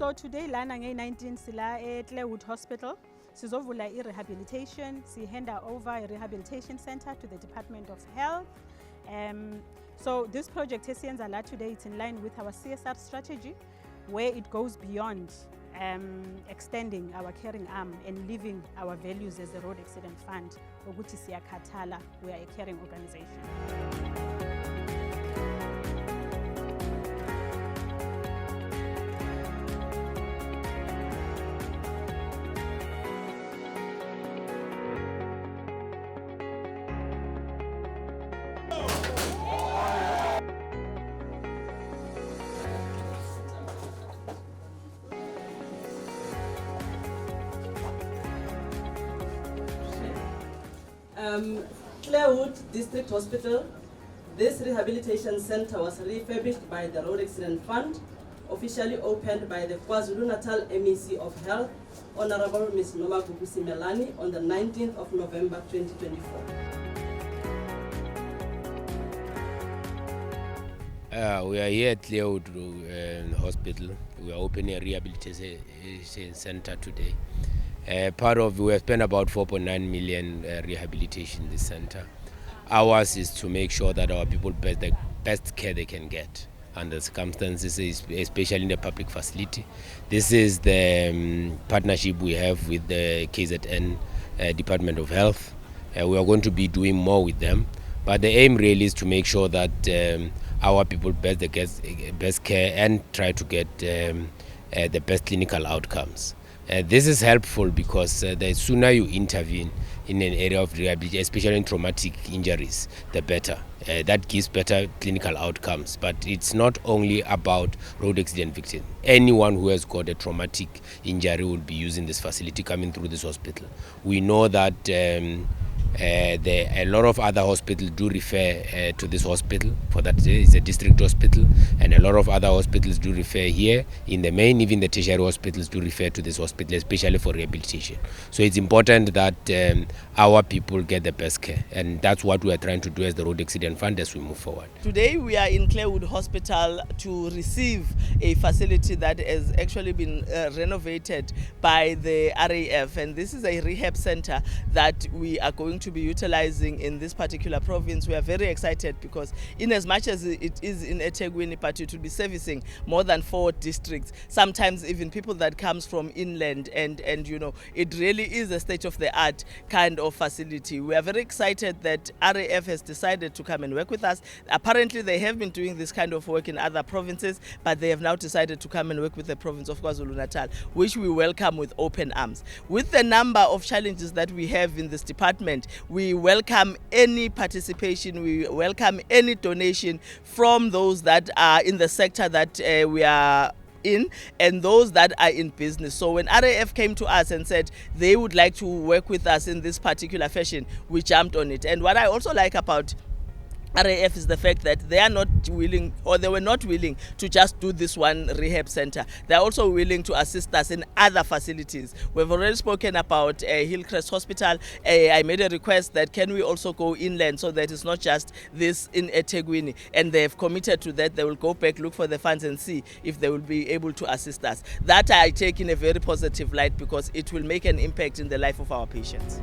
So today lana nge-19 sila Clairwood Hospital sizovula i-rehabilitation, sihanda over a rehabilitation center to the Department of Health. So this project esiyenza la today, it's in line with our CSR strategy, where it goes beyond extending our caring arm and living our values as a road accident fund. Ukuthi siyakhathala, we are a caring organization. Clairwood District Hospital. This rehabilitation center was refurbished by the Road Accident Fund, officially opened by the KwaZulu-Natal MEC of Health, Honorable Ms. Noma Melani, on the 19th of November 2024. We are here at Clairwood Hospital. We are opening a rehabilitation center today. We have spent about 4.9 million rehabilitation in this center. Ours is to make sure that our people get the best care they can get under the circumstances, especially in the public facility. This is the partnership we have with the KZN Department of Health. We are going to be doing more with them, but the aim really is to make sure that our people get the best care and try to get the best clinical outcomes. This is helpful because the sooner you intervene in an area of rehabilitation, especially in traumatic injuries, the better. That gives better clinical outcomes. But it's not only about road accident victims. Anyone who has got a traumatic injury will be using this facility coming through this hospital. We know that a lot of other hospitals do refer to this hospital, for that it's a district hospital, and a lot of other hospitals do refer here. In the main, even the tertiary hospitals do refer to this hospital, especially for rehabilitation. So it's important that our people get the best care, and that's what we are trying to do as the Road Accident Fund as we move forward. Today we are in Clairwood Hospital to receive a facility that has actually been renovated by the RAF, and this is a rehab center that we are going to be utilizing in this particular province. We are very excited because in as much as it is in eThekwini, but it will be servicing more than 4 districts, sometimes even people that comes from inland, and you know, it really is a state-of-the-art kind of facility. We are very excited that RAF has decided to come and work with us. Apparently they have been doing this kind of work in other provinces, but they have now decided to come and work with the province of KwaZulu-Natal, which we welcome with open arms. With the number of challenges that we have in this department, we welcome any participation, we welcome any donation from those that are in the sector that we are in and those that are in business. So when RAF came to us and said they would like to work with us in this particular fashion, we jumped on it. And what I also like about RAF is the fact that they are not willing, or they were not willing, to just do this one rehab center. They are also willing to assist us in other facilities. We've already spoken about Hillcrest Hospital. I made a request that can we also go inland so that it's not just this in eThekwini, and they have committed to that. They will go back, look for the funds and see if they will be able to assist us. That I take in a very positive light because it will make an impact in the life of our patients.